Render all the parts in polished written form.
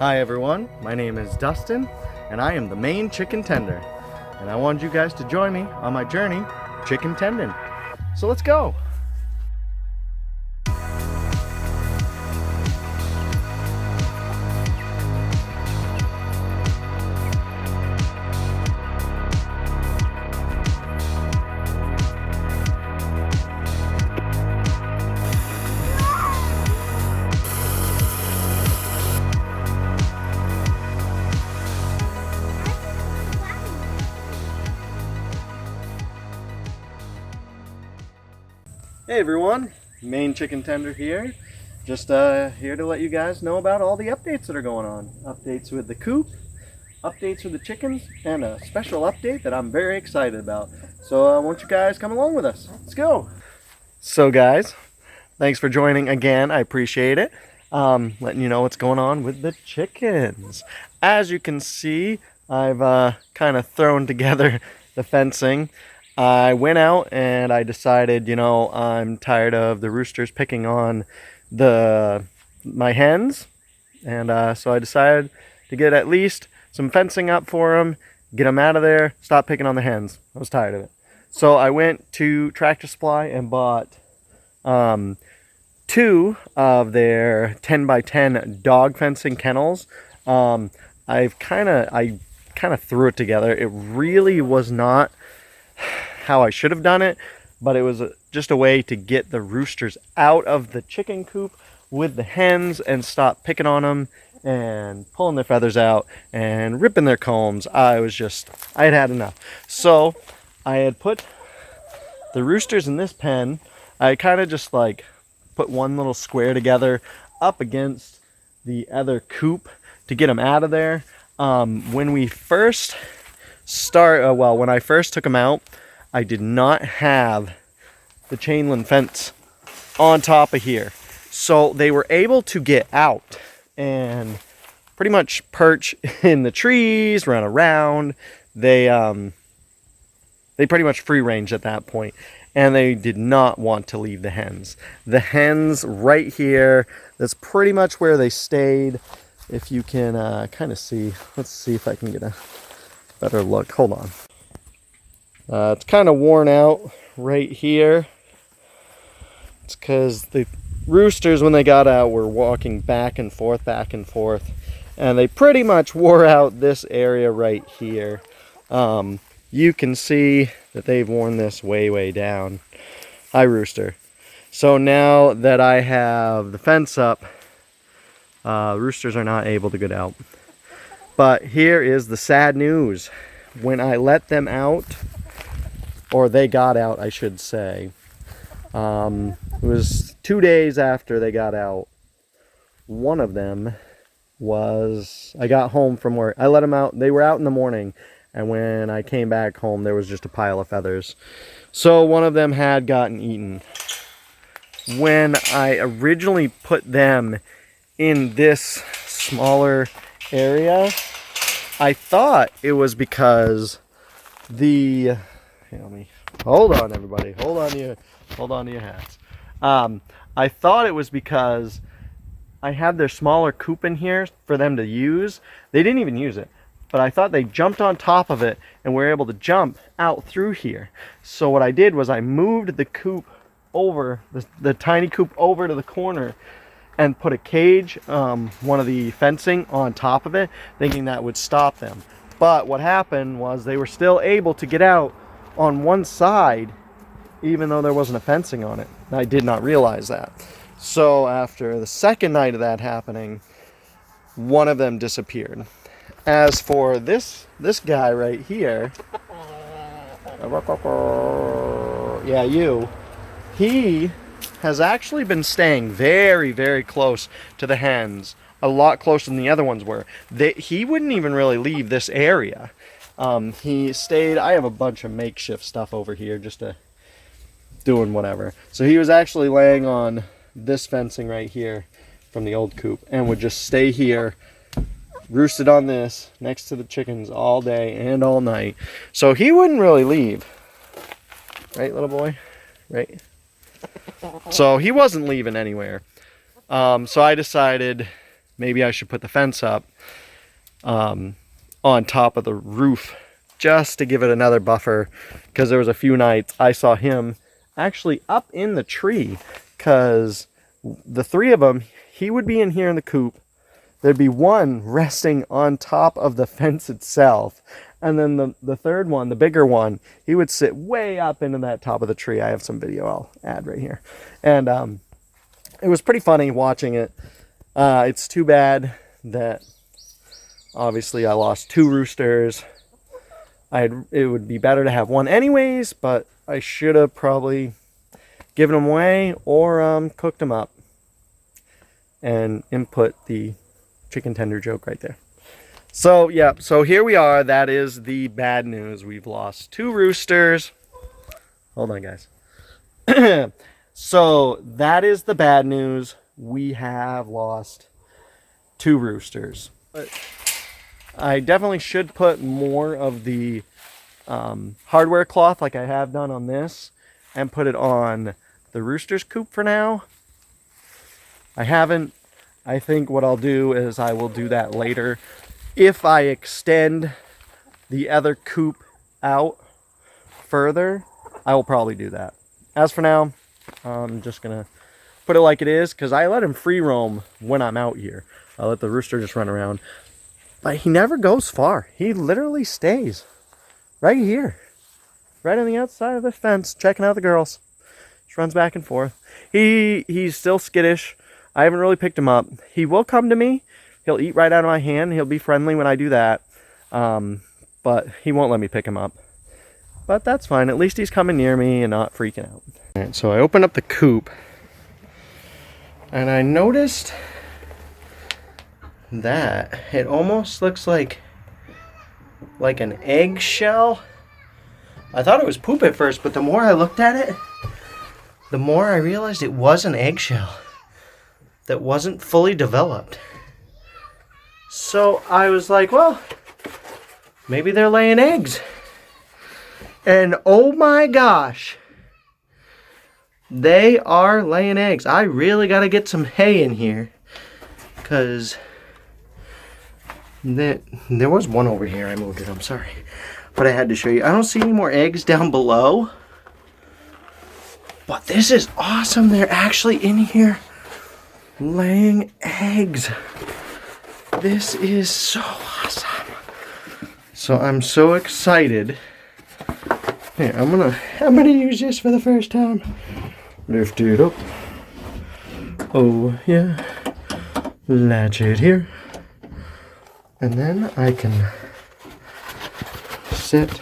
Hi everyone, my name is Dustin and I am the main chicken tender, and I wanted you guys to join me on my journey chicken tending. So let's go. Hey everyone, main chicken tender here. Just here to let you guys know about all the updates that are going on. Updates with the coop, updates with the chickens, and a special update that I'm very excited about. So I want you guys come along with us. Let's go. So guys, thanks for joining again. I appreciate it. Letting you know what's going on with the chickens. As you can see, I've kind of thrown together the fencing. I went out and I decided, I'm tired of the roosters picking on my hens, and so I decided to get at least some fencing up for them, get them out of there, stop picking on the hens. I was tired of it. So I went to Tractor Supply and bought 2 of their 10x10 dog fencing kennels. I kind of threw it together. It really was not how I should have done it, but it was just a way to get the roosters out of the chicken coop with the hens and stop picking on them and pulling their feathers out and ripping their combs. I had had enough. So I had put the roosters in this pen. I kind of just put one little square together up against the other coop to get them out of there. When I first took them out, I did not have the chain link fence on top of here. So they were able to get out and pretty much perch in the trees, run around. They pretty much free range at that point. And they did not want to leave the hens. The hens right here, that's pretty much where they stayed. If you can kind of see, let's see if I can get a better look. Hold on. It's kind of worn out right here. It's because the roosters, when they got out, were walking back and forth, and they pretty much wore out this area right here. You can see that they've worn this way down. Hi, rooster. So now that I have the fence up, roosters are not able to get out. But here is the sad news. When I let them out, or they got out, I should say, it was 2 days after they got out. One of them I got home from work. I let them out. They were out in the morning, and when I came back home, there was just a pile of feathers. So one of them had gotten eaten. When I originally put them in this smaller area, I thought it was because hold on everybody, hold on to your hats. I thought it was because I had their smaller coop in here for them to use. They didn't even use it, but I thought they jumped on top of it and were able to jump out through here. So what I did was I moved the coop over, the tiny coop over to the corner, and put a cage, one of the fencing on top of it, thinking that would stop them. But what happened was they were still able to get out on one side, even though there wasn't a fencing on it. I did not realize that. So after the second night of that happening, one of them disappeared. As for this guy right here, he has actually been staying very close to the hens, a lot closer than the other ones were. He wouldn't even really leave this area. He stayed. I have a bunch of makeshift stuff over here, just doing whatever. So he was actually laying on this fencing right here from the old coop and would just stay here, roosted on this next to the chickens all day and all night. So he wouldn't really leave. Right, little boy? Right? So he wasn't leaving anywhere. So I decided maybe I should put the fence up on top of the roof just to give it another buffer, because there was a few nights I saw him actually up in the tree, because the three of them, he would be in here in the coop. There'd be one resting on top of the fence itself. And then the third one, the bigger one, he would sit way up into that top of the tree. I have some video I'll add right here. And it was pretty funny watching it. It's too bad that obviously I lost 2 roosters. It would be better to have one anyways, but I should have probably given them away or cooked them up and input the chicken tender joke right there. So yeah, so here we are. That is the bad news. We've lost 2 roosters. Hold on, guys. So that is the bad news. We have lost 2 roosters. But I definitely should put more of the hardware cloth like I have done on this and put it on the rooster's coop for now. I haven't. I think what I'll do is I will do that later. If I extend the other coop out further, I will probably do that. As for now, I'm just going to put it like it is, because I let him free roam when I'm out here. I let the rooster just run around. But he never goes far. He literally stays right here, right on the outside of the fence, checking out the girls. Just runs back and forth. He's still skittish. I haven't really picked him up. He will come to me. He'll eat right out of my hand. He'll be friendly when I do that. But he won't let me pick him up. But that's fine. At least he's coming near me and not freaking out. All right, so I opened up the coop, and I noticed that it almost looks like an eggshell. I thought it was poop at first, but the more I looked at it, the more I realized it was an eggshell that wasn't fully developed. So I was like, well, maybe they're laying eggs. And oh my gosh, they are laying eggs. I really got to get some hay in here, because there was one over here. I moved it, I'm sorry. But I had to show you. I don't see any more eggs down below. But this is awesome. They're actually in here laying eggs. This is so awesome. So I'm so excited. Here, I'm gonna use this for the first time. Lift it up. Oh yeah. Latch it here. And then I can sit.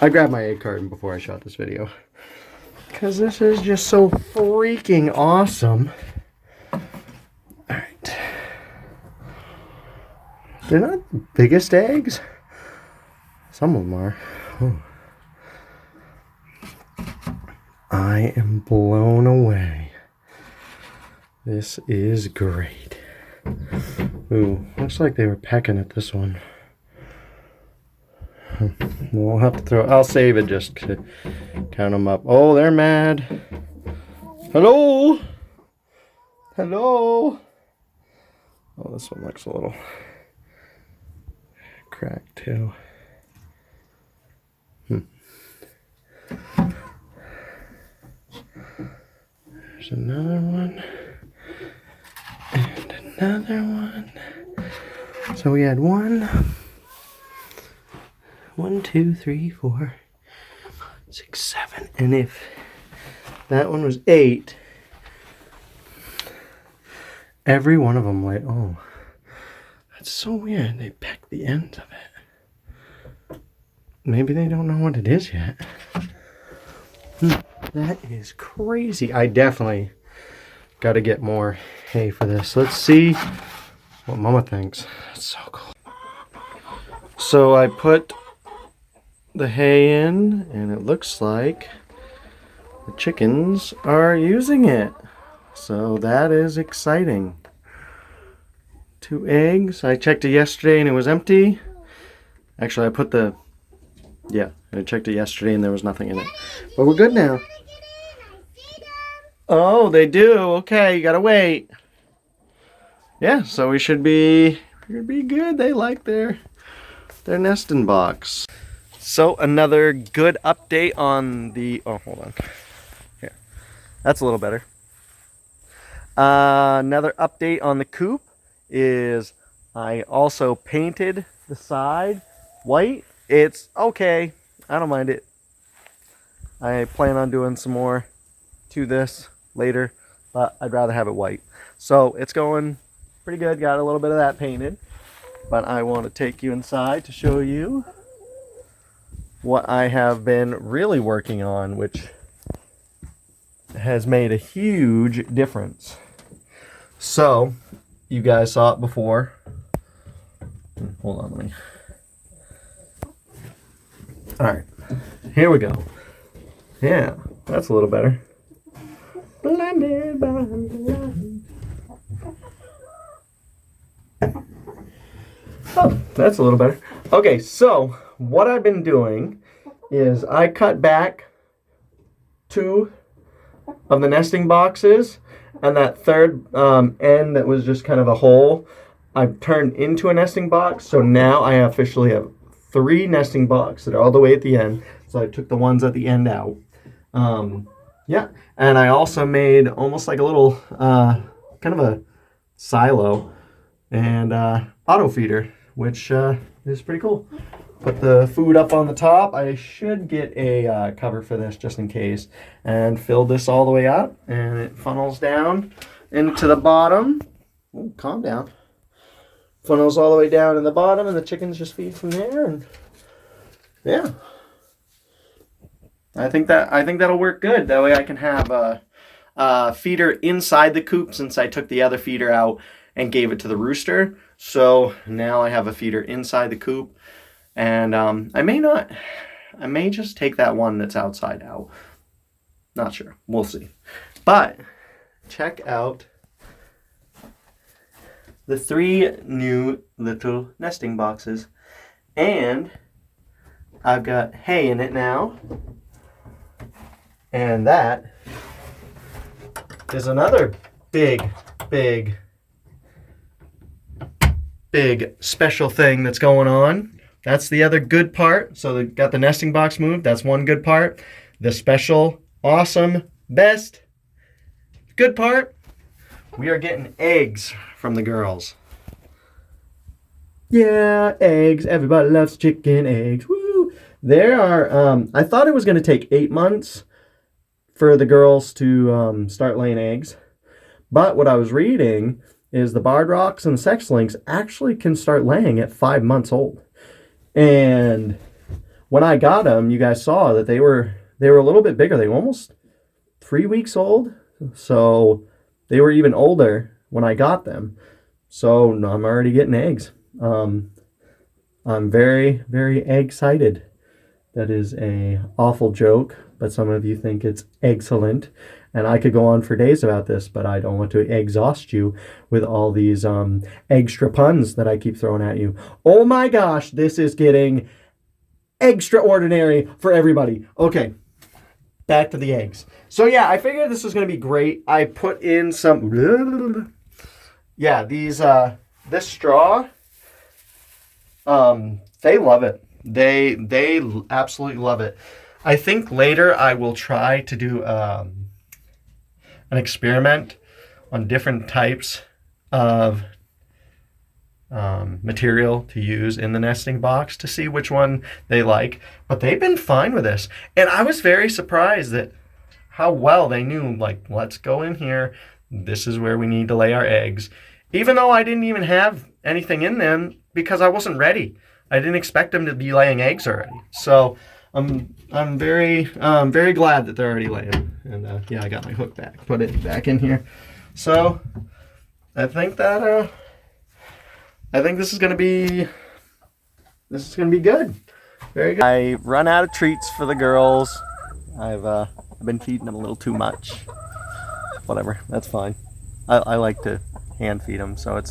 I grabbed my egg carton before I shot this video, because this is just so freaking awesome. Alright. They're not the biggest eggs. Some of them are. Oh. I am blown away. This is great. Ooh, looks like they were pecking at this one. We'll have to throw. I'll save it just to count them up. Oh, they're mad. Hello? Hello? Oh, this one looks a little cracked too. There's another one. And another one. So we had 1, 2, 3, 4, 6, 7. And if that one was 8, every one of them like, oh, that's so weird. They pecked the ends of it. Maybe they don't know what it is yet. That is crazy. I definitely got to get more hay for this. Let's see what Mama thinks. That's so cool. So I put the hay in, and it looks like the chickens are using it. So that is exciting. 2 eggs. I checked it yesterday and it was empty. Actually, I checked it yesterday and there was nothing in it. But we're good now. Oh, they do. Okay, you gotta wait. yeah, so we should be good. They like their nesting box. So another good update on the, oh, hold on. Here, that's a little better. Another update on the coop is I also painted the side white. It's okay. I don't mind it. I plan on doing some more to this later, but I'd rather have it white. So it's going pretty good. Got a little bit of that painted, but I want to take you inside to show you what I have been really working on, which has made a huge difference. So you guys saw it before. Hold on, let me. All right, here we go. Yeah, that's a little better. Blinded by the light. Oh, that's a little better. Okay, so what I've been doing is I cut back 2 of the nesting boxes, and that third end that was just kind of a hole, I've turned into a nesting box. So now I officially have 3 nesting boxes that are all the way at the end. So I took the ones at the end out. Yeah, and I also made almost like a little kind of a silo and auto feeder, which is pretty cool. Put the food up on the top. I should get a cover for this just in case, and fill this all the way up, and it funnels down into the bottom. Ooh, calm down. Funnels all the way down in the bottom, and the chickens just feed from there. And yeah, I think that'll work good. That way I can have a feeder inside the coop, since I took the other feeder out and gave it to the rooster. So now I have a feeder inside the coop. And I may just take that one that's outside out. Not sure. We'll see. But check out the 3 new little nesting boxes. And I've got hay in it now. And that is another big special thing that's going on. That's the other good part. So they got the nesting box moved. That's one good part. The special, awesome, best, good part, we are getting eggs from the girls. Yeah, eggs. Everybody loves chicken eggs. Woo! There are, I thought it was going to take 8 months for the girls to start laying eggs. But what I was reading is the barred rocks and the sex links actually can start laying at 5 months old. And when I got them, you guys saw that they were a little bit bigger. They were almost 3 weeks old. So they were even older when I got them. So I'm already getting eggs. I'm very, very excited. That is a awful joke, but some of you think it's excellent. And I could go on for days about this, but I don't want to exhaust you with all these extra puns that I keep throwing at you. Oh my gosh, this is getting extraordinary for everybody. Okay, back to the eggs. So yeah, I figured this was going to be great. I put in some, yeah, these, this straw, they love it. They absolutely love it. I think later I will try to do an experiment on different types of material to use in the nesting box to see which one they like. But they've been fine with this. And I was very surprised at how well they knew, like, let's go in here. This is where we need to lay our eggs. Even though I didn't even have anything in them because I wasn't ready. I didn't expect them to be laying eggs already. So I'm very glad that they're already laying. And yeah, I got my hook back. Put it back in here. So I think that this is gonna be good. Very good. I run out of treats for the girls. I've been feeding them a little too much. Whatever, that's fine. I like to hand feed them, so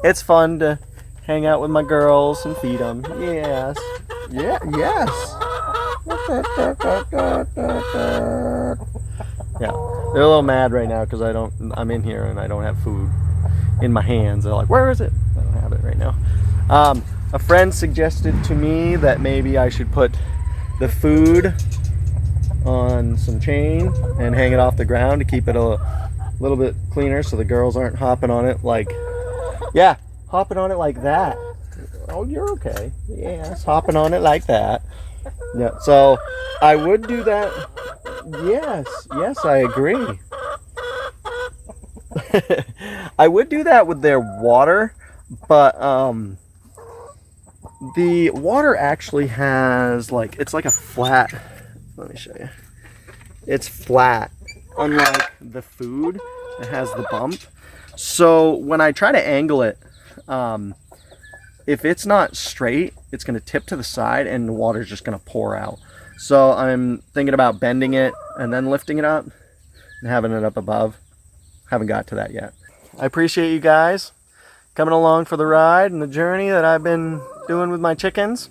it's fun to hang out with my girls and feed them. Yes. Yeah. Yes. Yeah, they're a little mad right now because I'm in here and I don't have food. in my hands. They're like, where is it? I don't have it right now. A friend suggested to me that maybe I should put the food on some chain and hang it off the ground to keep it a little bit cleaner so the girls aren't hopping on it like, yeah, hopping on it like that. Oh, you're okay. Yes, hopping on it like that. Yeah, so I would do that. Yes, I agree. I would do that with their water, but the water actually has like, it's like a flat, let me show you. It's flat, unlike the food, it has the bump. So when I try to angle it, if it's not straight, it's going to tip to the side and the water's just going to pour out. So I'm thinking about bending it and then lifting it up and having it up above. Haven't got to that yet. I appreciate you guys coming along for the ride and the journey that I've been doing with my chickens.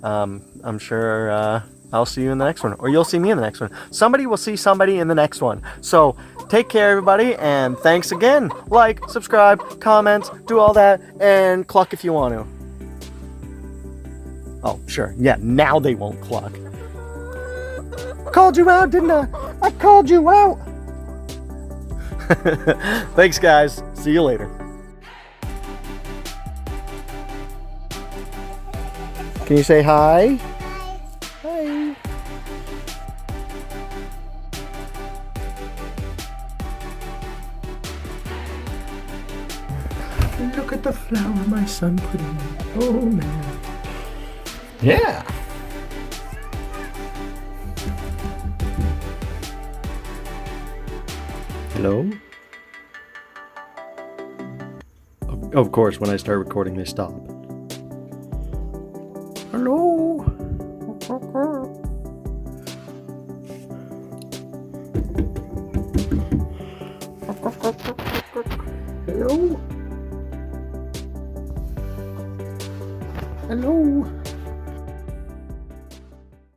I'm sure I'll see you in the next one, or you'll see me in the next one. Somebody will see somebody in the next one. So take care, everybody, and thanks again. Like, subscribe, comment, do all that, and cluck if you want to. Oh, sure. Yeah, now they won't cluck. Called you out, didn't I? I called you out. Thanks, guys. See you later. Can you say hi? Hi. Look at the flower my son put in. Oh, man. Yeah. Hello? Of course, when I start recording, they stop. Hello? Hello? Hello?